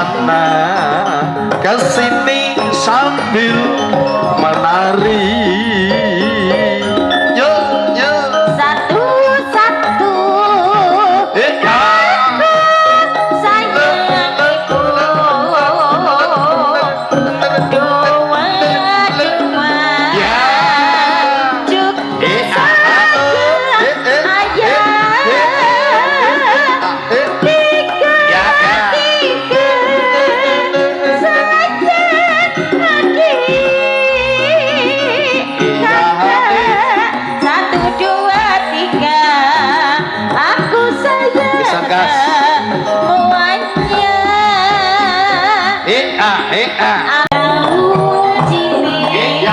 sana kesini sambil menari. Yuk yuk satu-satu aku sayangiku dua-dua ya cukup satu ayah tiga saja lagi kakak satu dua tiga aku sayang semuanya aku cilik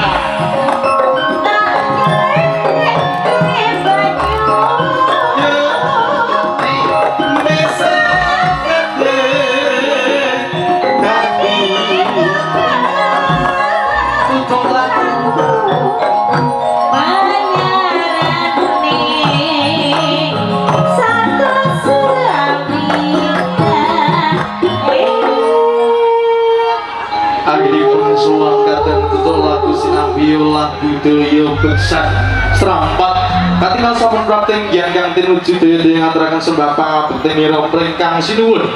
Akhiripun suwangkaten tutuk lagu sinambi lagu daya beksan serampat katingal sampun prapten ingkang tinuju daya ngaturaken sembah pangabekti mira pringkang sinuwun.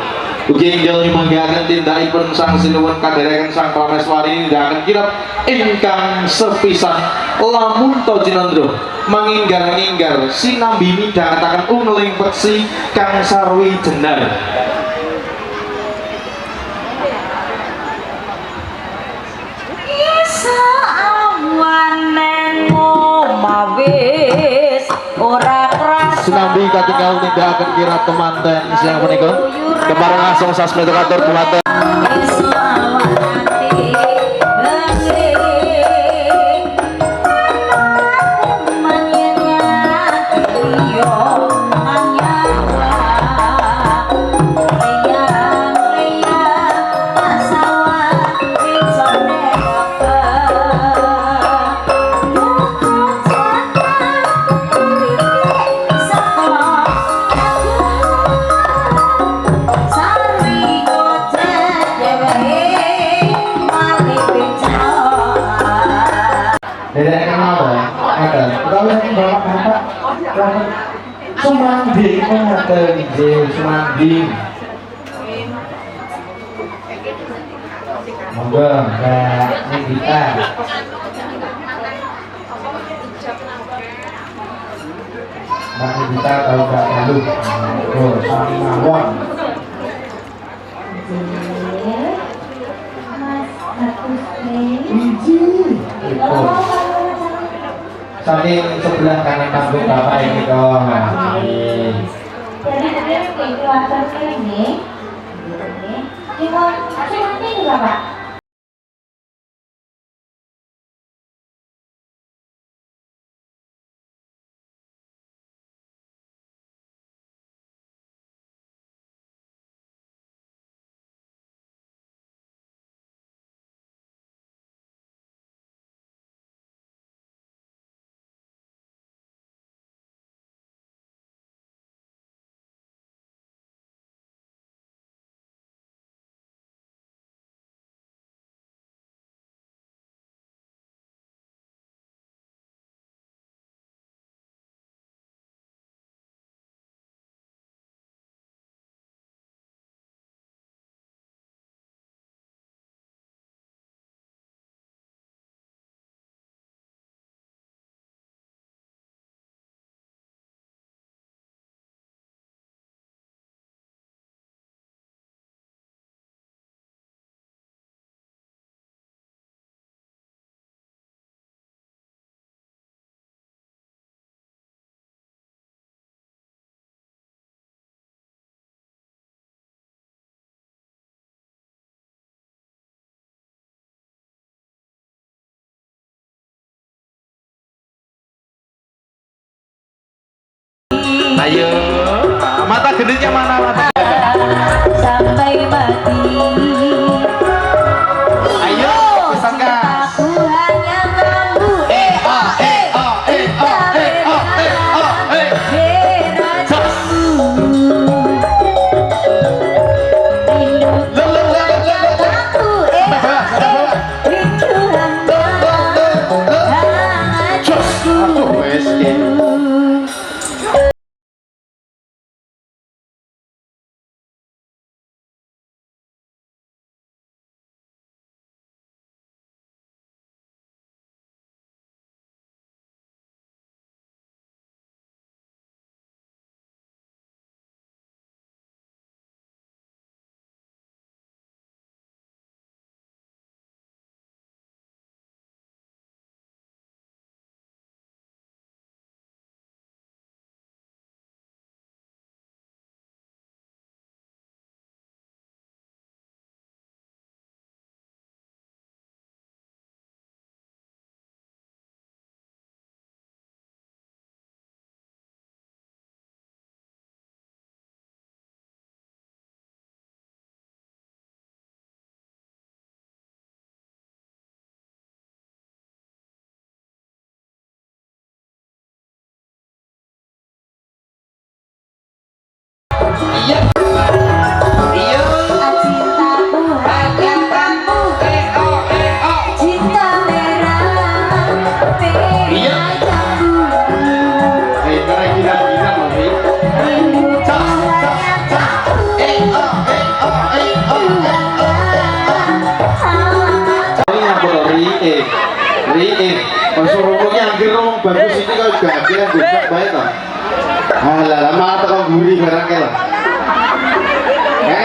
Ugi inggil nyumanggaken tindakipun sang sinuwun kadhereken sang prameswari nindakaken kirab ingkang sepisan lamun to jinandra manginggar-inggar sinambi midhangetaken ungling peksi kang sarwi jenar. Sinambi katingal nindakaken kirab kemanten siang menika kepareng langsung sasmita katur dumateng Sumanding ngoten nggih sumanding. Monggo Mbak Nindita. Mbak Nindita kalau Mbak Galuh. Oh, sami mawon. Mas Agus Wiji. Saling sebelah kanan panggung Bapak ini dong. jadi keluarga ini ini Bapak. Ayo, mata gedenya mana mata? Sampai mati. Ayo, pesan gas. Aku hanya kamu. suruh lu yang ngomong bagus ini kalau gak yang gue baik toh. Alah, malah tekan gurih barangnya lah.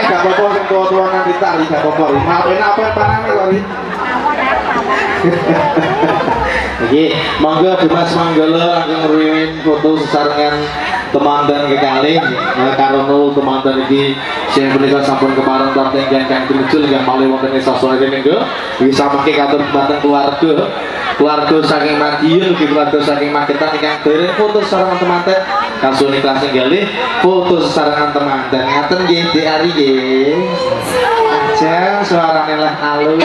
Gak apa-apa yang tua-tua nanti tari, gak apa-apa. Maafin apa yang panahnya kok ini. Oke, monggo Dimas Manggala akan ngerimin foto sesarengan temandan kekalih karena temandan ini yang menikah sampun kemarin partai yang muncul yang paling wonten sastra minggu bisa pakai kantor batang keluarga saking Madiun keluarga saking Magetan yang dereng foto sesarengan temandan kasuni kelas galih foto sesarengan temandan ngaten nggih di ari nggih aja suarane lah halus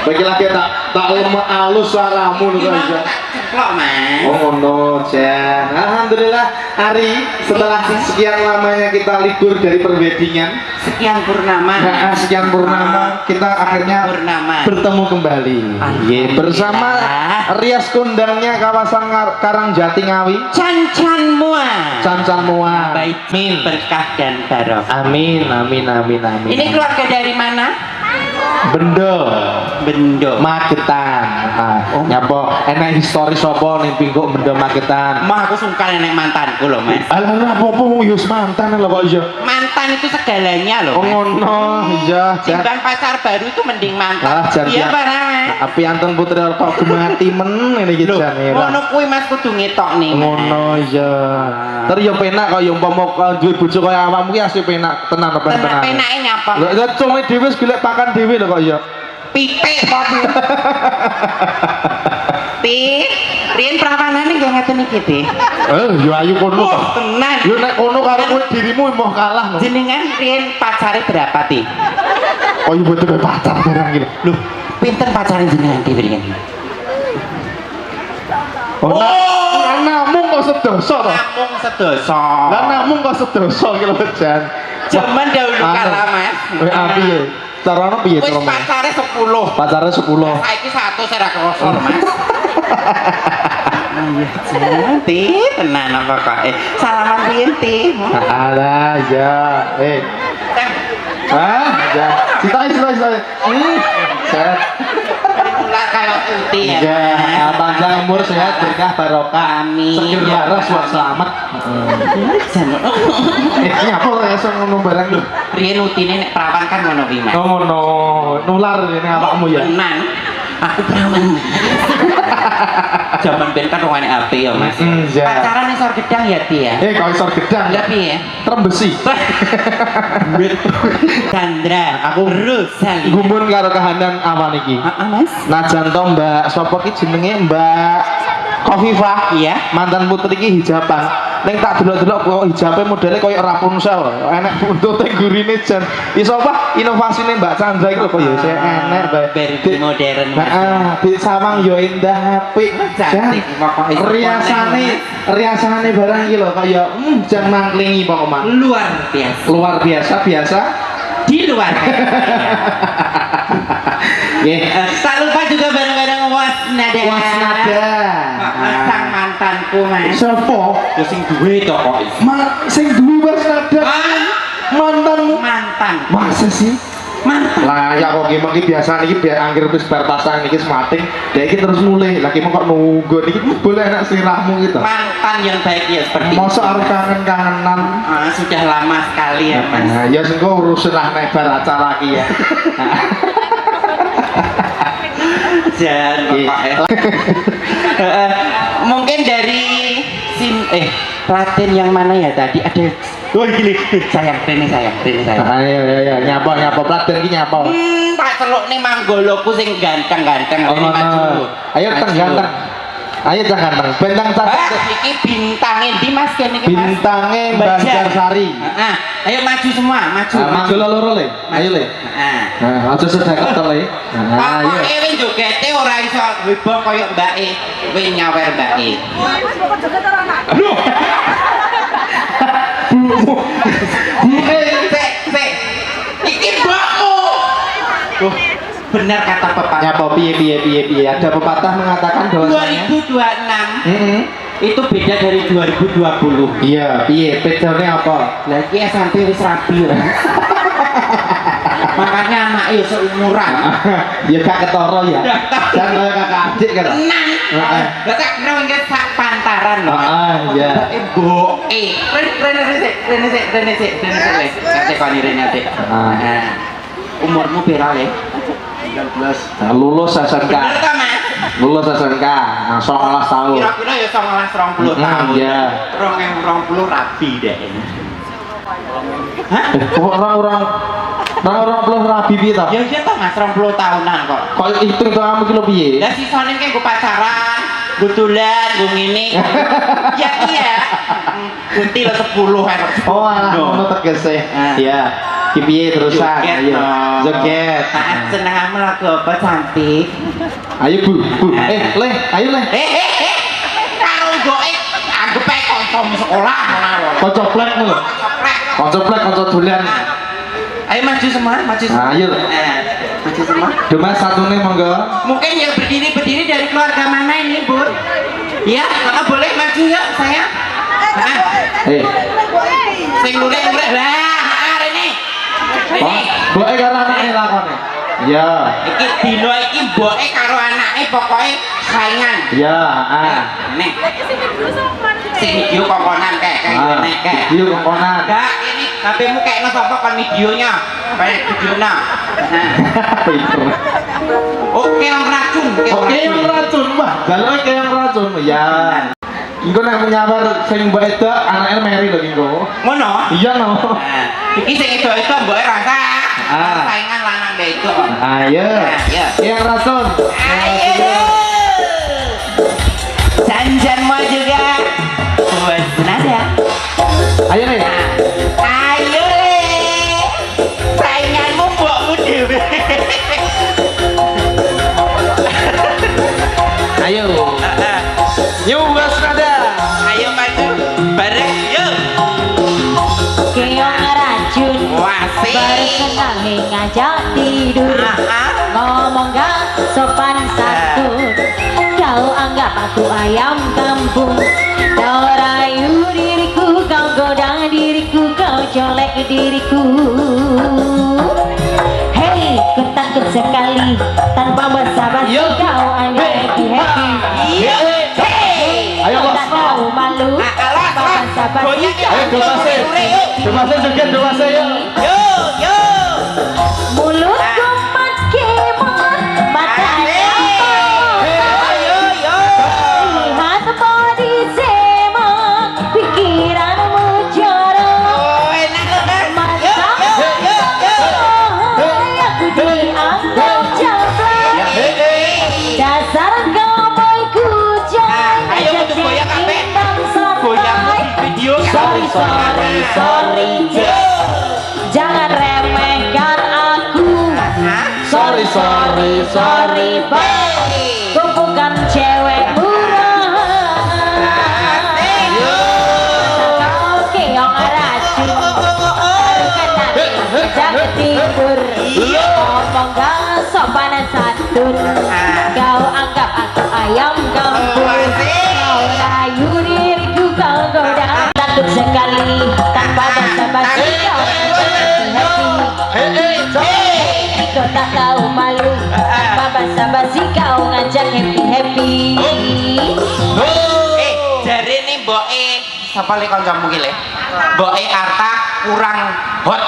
bagi lagi tak lemah halus suaramu lho aja Kok Mas? oh no Jan alhamdulillah Ari setelah sekian lamanya kita libur dari perweddingan Sekian purnama. sekian purnama kita akhirnya Purnama. bertemu kembali bersama rias kondangnya kawasan Karangjati Ngawi Can-can mua. Can-can mua Baik amin berkah dan barokah. amin amin amin amin Ini keluarga dari mana? Bendo Magetan nyapa enak histori sapa ning pingguk Bendo Magetan Mah aku sungkan enek mantanku loh Mas. alah apa yus mantan lho kok iya Mantan itu segalanya loh oh Mas. ngono iya jan Timbang pacar baru itu mending mantan. ah jan Iya barang Mas. api anten putri kok gemati men ngene iki jan Ngono kuwi Mas kudu ngetok nih. Mas. ngono iya terus yo penak kok yo umpama duwe bojo kaya awakmu ki asli penak tenan apa tenan Penake nyapa? lho cuma dhewe wis golek pakan dhewe lho kok ya Pitik kok. Pi, riyen prawanane nggih ngeten iki, Pi. yo ayu kono Wah, tenan. yo nek kono karo kowe dirimu mau kalah no Jenengan riyen pacare berapa, Pi? oh iya betul pacar barang iki lho Pinten pacare jenengan Pi riyen? oh namung kok sedoso to Namung sedoso. lah namung kok sedoso iki lho Jan Zaman dahulu kala, Mas. piye carane piye Wis to pacare 10. pacare 10 Saiki 100 ora krosor, Mas. Ti, tenan apa kok? Salaman riyen, Ti. alah ya ya sitai sehat Ular kayak putih ya. ya panjang umur sehat berkah barokah Amin. sekir laras buat selamat ini apa ya ngono barang lho Riyen utine nek perawan kan ngono kuwi, Mas. oh ngono nular ini awakmu ya Tenan. Aku perawan. Zaman ben kan wong HP ya, Mas. ya. Pacaran isor gedang ya, Ti ya. kalau isor gedang Lah piye? trembesi Chandra, Aku Rosali. gumun karo kahanan awan iki Mas. najan to Mbak sapa ki jenenge Mbak Khofifah Iya. mantan putri ki hijaban ning tak delok-delok kok hijabe modele koyo Rapunzel enek buntute gurine jan iso apa inovasine Mbak Chandra iki lho kok ya isih enek bae Berarti modern. Mas. heeh di sawang yo endah apik jan Cantik pokoke. riasane barang iki lho kaya jan mangklingi pokoknya Luar biasa. luar biasa Di luar. nggih Tak lupa juga bareng-bareng Wasnada. Wasnada Sang mantanku, Mas. sapa Yo sing duwe to kok. sing duwe Wasnada mantanmu Mantan. masa sih Mantan. lah ya kok gimana biasa nih biar angker wis bar pasang niki semating dia iki terus mulai lagi mau kok nunggu niki boleh enak sirahmu gitu Mantan yang baik ya seperti masa harus kangen-kangenan sudah lama sekali ya, Mas. nah ya sing kok urusin lah nebar acara iki ya Dan mungkin dari Raden yang mana ya tadi ada gini sayang ayo nyapa Praden iki nyapa tak celuk nih manggoloku sing ganteng-ganteng oh, ini maju ayo ganteng ayo ganteng bentang iki bintangnya di Mas kene iki Mas bintangnya Banjarsari ayo maju semua maju loro le ayo le nah aja sedekah to le ayo pokoke wis jogete ora iso heboh koyo mbake kowe nyawer mbake aduh Sek. Iki mbakmu. Benar kata pepatah. nyapa piye ada pepatah mengatakan bahwasanya 2026 itu beda dari 2020. iya piye bedane apa Lagi SMP wis rabi ya. Makanya anak ya seumuran. Ya gak ketara ya. Jangan kaya kakak adik kan. Tenang. Heeh. Lah tak kira nggak sak pantaran loh. Ya. Boe. Rene sik. Ngerti kon Rene sik. Umurmu pira le? 19. Nah, lulus SMK. Bener ta, Mas? Lulus SMK. Nah, 19 tahun. Kira-kira ya 19 20 tahun. Iya. 2020 rabi deh. Hah? Orang-orang belum rabi piye ta? Ya iya toh Mas, 20 tahunan kok. Kok hitung kamu ki lho piye? Lah sisane kayak gue pacaran, gue tulan, gue ngene. Ya iya. Gunti lo 10 kan. Oh, alah ngono tegese. Iya. Ki piye terusan? Joget, Ayo. Joget. Senengamu lagu apa cantik? Ayo Bu. Le, ayo le. Karo goe anggap ae kancamu sekolah ngono lho. Kanca plek lho. Kanca plek, kanca dolan. Ayo maju semua, maju semua. Ayo. Maju semua. Cuma satu nih monggo. Mungkin yang berdiri dari keluarga mana ini, Bun? Ya, boleh maju ya, saya. Sing lurek lah, Rene. Boke karo anake lakone. Ya. Iki dino iki mboke karo anake pokoke saingan. Ya, Nih. Sing video kokonan kayak ngene kayak. Video kokonan. Enggak, ini HP-mu kayak ngesapa kan videonya. Kayak videonya. Pinter. Oke, yang racun. Oke, yang racun, Mbah. Jaloke kayak yang racun. Ya. Engko nek menyamar sing mbok edok anake meri lho engko. Ngono? Iya no. Iki sing itu mboke rasa. Saingan lanang deh itu. Ayo. Yang racun. Ayo. Janjanmu juga. Buat nada. Ayo nih. Ayo le. Sainganmu mbokmu dhewe. Ayo. Yuk bos nada. Ayo maju bareng yuk. Keong racun Wasih. bersenang ngajak tidur. Ngomong gak sopan santun. Kau anggap aku ayam kampung. Kau rayu diriku, kau goda diriku, kau colek diriku. Hei, ku takut sekali tanpa basa-basi kau anggap happy. Ayo, Bos. Tak tahu malu tanpa basa-basi kau Domase joget domase yuk. Yuk. mulutku makimun matanya lihat body semak pikiranmu jorok Oh, enak loh kan? masa aku dianggap jablay dasar cowboy kujang Ayo, untuk goyang apa? Goyang di video. sorry jangan remehkan aku sorry bye ku bukan cewek murahan kau keong racun kena jangan tidur ngomong gak sopan santun kau anggap aku ayam kampung kau rayu diriku kau goda takut sekali tanpa basa-basi kau kau tak tahu malu tanpa basa-basi kau ngajak happy Jari ini mboke sapa le kancamu ki le? Mboke Arta kurang hot.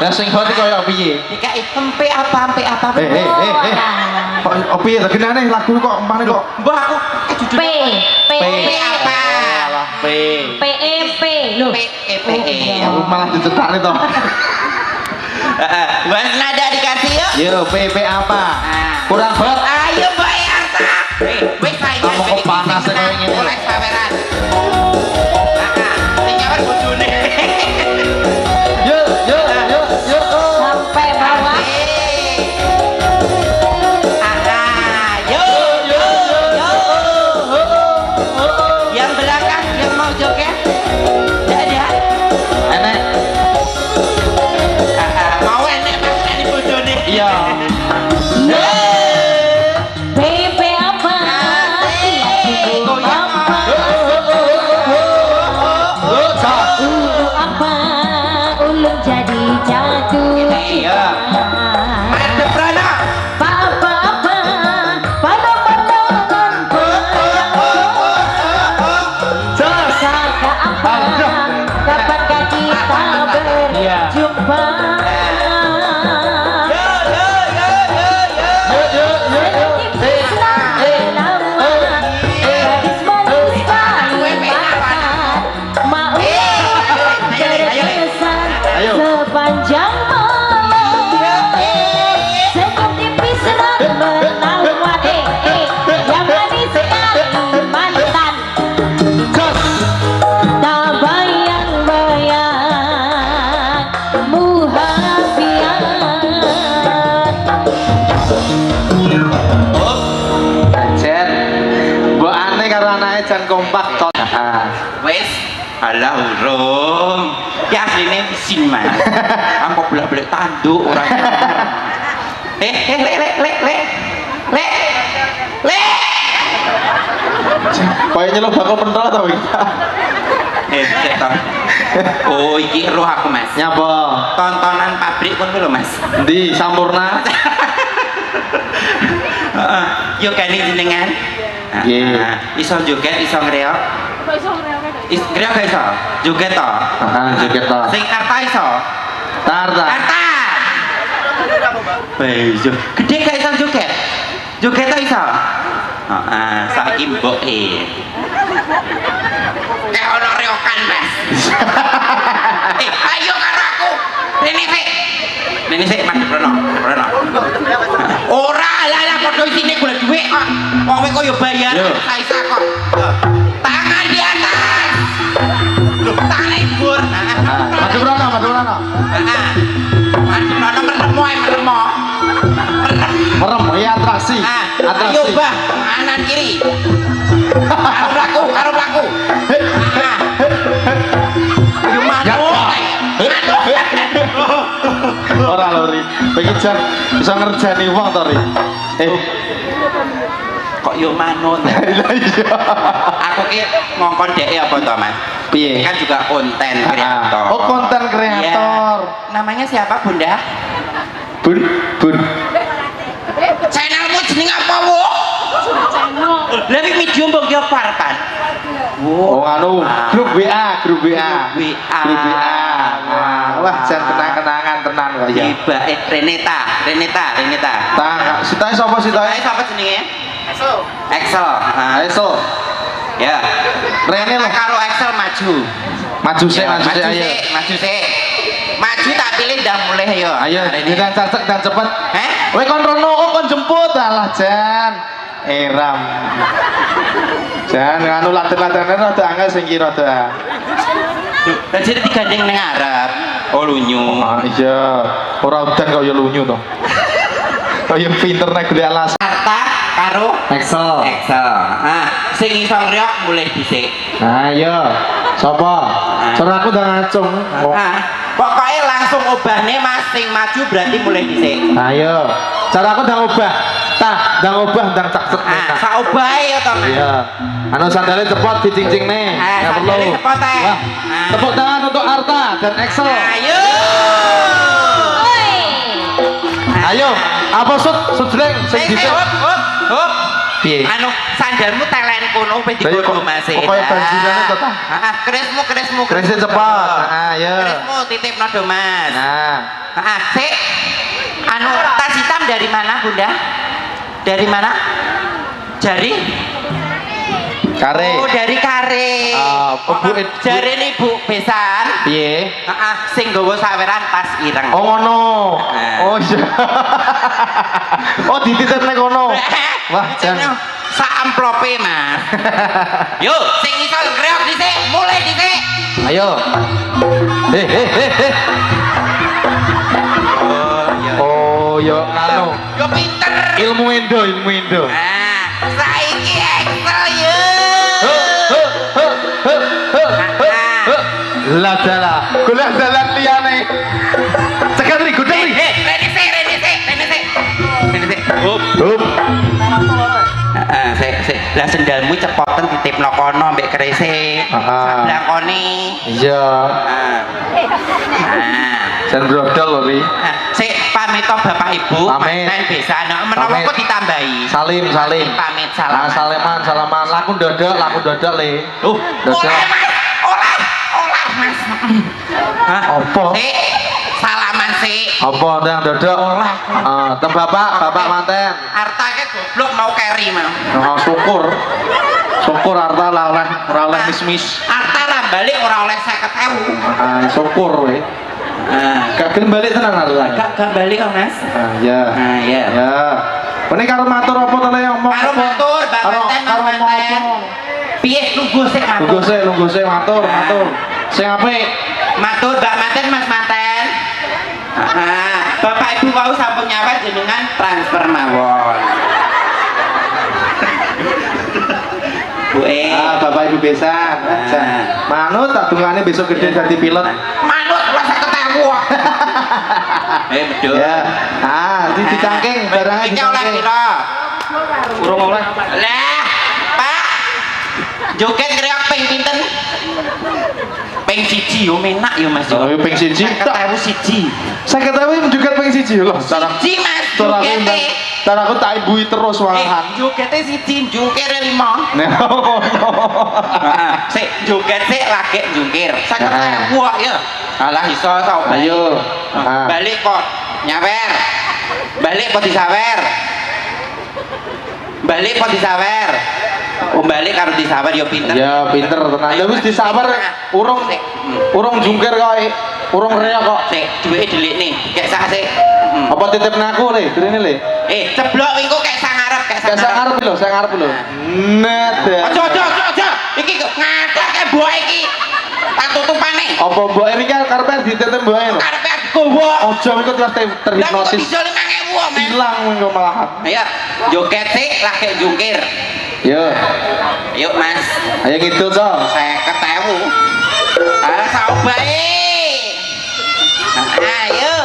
Lah sing hot iki koyo piye? Dikai empe apa? Kok piye ta genane lagu kok empane kok. Mbah aku P apa? Alah P. P lho Aku malah dicetakne to. Buat nada dikasih yuk. Yo, PP apa? Kurang hot. Ayo Mbak Arta. Wis saingan. Kamu kok panas kayak ngene? Oleh saweran. Sing nyawer bojone. Yuk. sampai bawah Yang belakang yang mau joget. Ada. Enek. Mau enek maksudnya di bojone. Iya. PP apa Iya. Ada prana. Papa, pada pandangan saka apa? Kapankah kita berjumpa? Sepanjang malam senyum tipis dan menawan yang manis sekali mantan tak bayang-bayang muhabian. Jen, mbok aneh karo anake jan kompak to. Wes, alah urung. Ya asline isin mas. Angkok bolak-balik tanduk orang. Le. Kayaknya lo bakal pentol tau kita. Cek toh. Oh, iki roh aku mas. Nyapa? Tontonan pabrik pun lho mas. Di Sampurna. Heeh. Yo kene jenengan. Nggih. Iso joget, iso ngreok. Ngreok gak iso? Joget to. Joget to. Sing arta iso. Tarta. Arta. Bejo. Gede gak iso joget? Joget to iso. Heeh, saiki mboke. Kayak ono reokan, Mas. Ayo karo aku. Rene sik Mas Brono. Ora lah padha isine golek dhuwit kok. Wong kowe kok yo bayar Kaisa kok. Tangan di atas. Loh, tangan ibur. Madu Brono. Heeh. Mas Brono meremo. Merem, ya atraksi. Ayo bah, kanan kiri. Karo pelaku. Ayo manu. Ora lori. Iki jan bisa ngerjani wong to, Ri. Kok yo manut. Lah iya. Aku ki ngongkon dhek apa to, Mas? Piye? Kan juga konten kreator. Oh, konten kreator. Iya. Namanya siapa, Bunda? Bun. Channelmu jeneng apa, Bu? Lah iki medium mbok yo parpan. Oh, anu, grup WA. Grup WA. Wah, jan kenang-kenangan tenan kok ya. Tiba Reneta. Tak, sitae sapa sitae? Siapa jenenge? Excel. Eso. Ya. Rene lho. Karo Excel maju. Maju sik ayo. Maju tak pilih dah mulai ayo. Ayo, dengan cacek dan cepet. Kowe kon rono kon jemput alah Jan. Eram. Jan anu laten-latene rada angel sing kira rada. Lah jadi digandeng ning Arab. Oh lunyu. Iya. Ora udan kok ya lunyu to. Kaya pinter nek golek alasan. Harta karo Excel. Sing iso ngreok mulai dhisik. Ayo. Sapa? Cara aku udah ngacung. Pokoknya langsung obahne Mas sing maju berarti mulai dhisik. Ayo. Cara aku udah ngubah. Ndang cak cek. Sak obahe ya to, Mas. Iya. Anu sandalnya cepot dicincing-ne. Enggak perlu. Sandalnya cepot, Wah. Tepuk tangan untuk Arta dan Excel. Ayo. Ayo. Apa sut jreng sing dhisik. Hop. Piye? Anu sandalmu telen kono wis digodho Mas. Pokoke banjirane to ta? Keresmu. Keresnya cepot. Ayo. Keresmu titipno do Mas. Nah. Sik. Anu tas hitam dari mana, Bunda? Dari mana? Jari? Kare. Oh, dari kare. Jari ini Bu besan. Piye? Sing nggawa saweran tas ireng. Oh ngono. Oh iya. Oh dititipne kono. Wah, jan. Sak amplope, Mas. Yo, sing iso ngreok dhisik, mulai dhisik. Ayo. Oh, yo anu. Yo pinter. Ilmu Indo. Saiki Excel yo. Lah dalah, golek dalan liyane. Cekel ri, gudeng ri. Rene sik. Hup. Sik. Lah sendalmu cepoten titipno kono mbek kerise. Sablak kone. Iya. Jan brodol lho ri. Sik pamit to Bapak Ibu, Pamit. manten besan. Menawa kok ditambahi. Salim. Pamit salam. Salaman. Laku dodok le. Oleh Mas. Hah? Apa? Sik salaman sik. Apa ndang dodok? Oleh. Tem bapak manten. Artake goblok mau carry mau. Syukur harta ora oleh mis-mis. Arta ra balik ora oleh 50.000. Syukur we. Gak gelem balik tenan harta. Gak balik kok Mas. Ya. Iya. Ya. Ini karo matur apa to le ngomong? Karo matur, Mbak Manten, Mas Manten. Piye lungguh sik matur. Lungguh sik matur. Sing apik. Matur Mbak Manten, Mas Manten. Bapak Ibu wau sampun nyawet jenengan transfer mawon. Bu Bapak Ibu besan. Manut tak dungane besok gede dadi pilot. Manut ora sak ketemu. Betul. Ya. Dicangking barangnya Iki oleh dicangking. pira? Urung oleh. Lah, Pak. Joget kreok ping pinten? Ping 1 yo menak yo Mas. Oh, ping 1. 50.000. 50.000 juga ping 1 lho. Siji Mas. Jogete. Aku tak ibui terus malahan. Jogete siji, jungkire 5. Nah, Sik joget sik lagi jungkir. 50.000 ya. Alah iso tau. Ayo. Balik kok nyawer. Balik kok disawer. Balik kok disawer. Balik karo disawer yo pinter. Ya pinter tenan. Ya wis disawer urung jungkir kok. Urung reok kok. Sik duweke delikne. Kek sak sik. Apa titipne aku le? Direne le. Ceblok engko kek sak ngarep, Kayak saya ngarep lho, Net. Aja. Iki ngadake mbok iki. Tak tutupane. Apa mbok iki karepe dititip mboke lho. Karepe gowo. Ojo engko terus terhipnosis. Lah kok bisa 5.000 men. Hilang engko malahan. Ayo, joget sik lagi jungkir. Yo. Yuk Mas. Ayo gitu, Co. 50.000. Saobae. Ayo.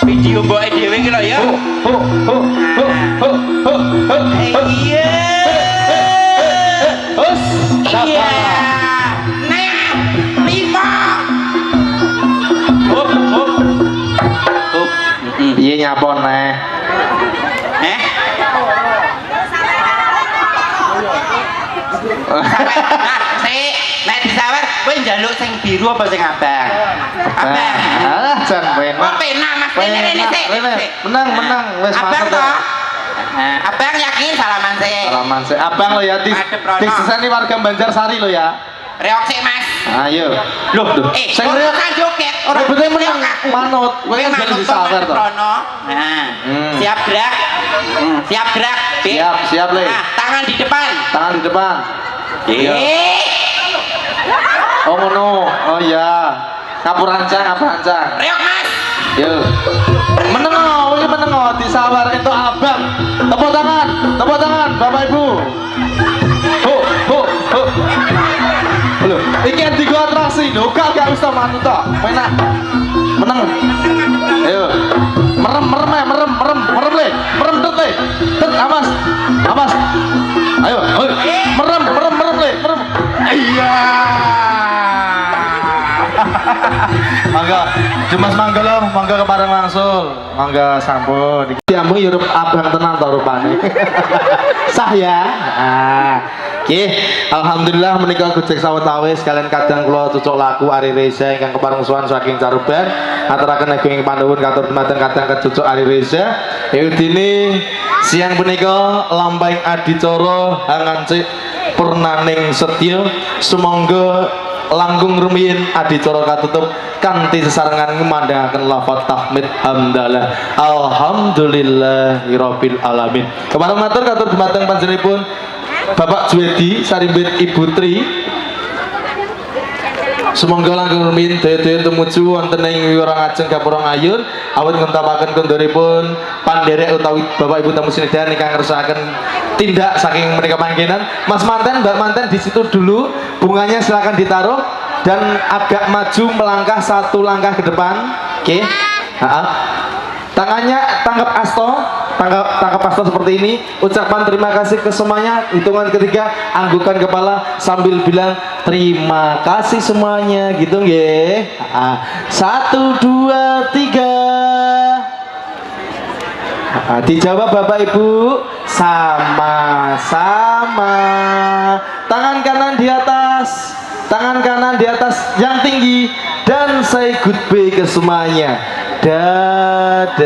Video mbok dhewe iki lho ya. Iya. Hus. Iya. Nah, 5. Hop. Iya nyapon neh. Sik, nek disawer kowe njaluk sing biru apa sing abang? Abang. Jan penak. Oh, penak Mas. Rene sik. Menang wis Abang mantep. to. Abang yakin salaman sik. Salaman sik. Abang lo ya diseseni warga Banjarsari lo ya. Reok sik Mas. Ayo. Loh, Sing reok kan joget, ora betul menang manut. Kowe kan jadi disawer to. Nah, siap gerak. Siap gerak. Siap le. Tangan di depan. Tangan di depan. Iya. Oh ngono. Oh iya. Ngapurancang. Reok Mas. Yo. Meneng disawar entuk abang. Tepuk tangan Bapak Ibu. Ho. Lho, iki digo atraksi lho, gak usah manut to. Penak. Meneng. Ayo. Merem le. Tet awas. Ayo. Merem le. Iya. Mangga kepareng langsung. Mangga sampun. Diambu yurup abang tenang to rupane. Sah ya. Oke, alhamdulillah menika gojek sawetawis kalian kadang kula cucuk laku Ari Reza ingkang kepareng suwan saking Caruban aturaken ageng panuwun katur dumateng kadang kecucuk Ari Reza. Yaudine siang menika lampahing adicara hangancik purnaning setya sumangga langkung rumiyin adicara katutup kanthi sesarengan ngumandhangaken lafaz tahmid hamdalah alhamdulillahirabbil alamin. Kepareng matur katur dumateng panjenenganipun Bapak Juwedi sarimbit Ibu Tri. Sumangga langkung rumiyin daya-daya tumuju wonten ing wiwurang ajeng gapura ngayun awit ngentapaken kondoripun pandherek utawi Bapak Ibu tamu sinidayan ingkang ngersakaken tindak saking menika panggenan. Mas Manten, Mbak Manten di situ dulu, bunganya silakan ditaruh dan agak maju melangkah 1 langkah ke depan. Oke. Tangannya tangkap asto, tangkap asto seperti ini. Ucapan terima kasih ke semuanya. Hitungan ketiga, anggukan kepala sambil bilang terima kasih semuanya, gitu nggih. 1, 2, 3. Dijawab Bapak Ibu, sama-sama. Tangan kanan di atas, tangan kanan di atas yang tinggi, dan say goodbye ke semuanya. Dadah.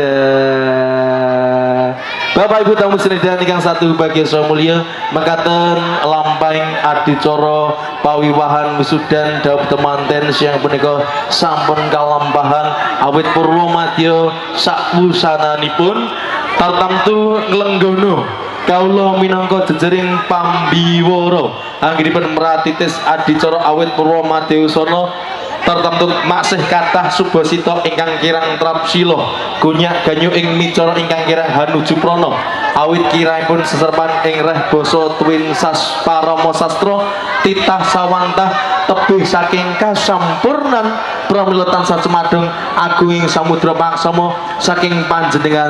Bapak Ibu tamu sedherek ingkang satu bagia saha mulya, mekaten lampahing adicara pawiwahan wisudan dawuh temanten siang punika sampun kalampahan awit Purwomadya sakwusananipun tartamtu nglenggono kawula minangka jejering pambiwara anggenipun meratitis adicara awit Purwomadya usana tartamtu maksih kathah subasita ingkang kirang trapsila gunyak ganyu ing micara ingkang kirang hanuju prana awit kiraipun seserpan ing reh basa tuwin sas parama sastra titah sawantah tebih saking kasampurnan pramila tansah sumadeng agunging samudra paksama saking panjenengan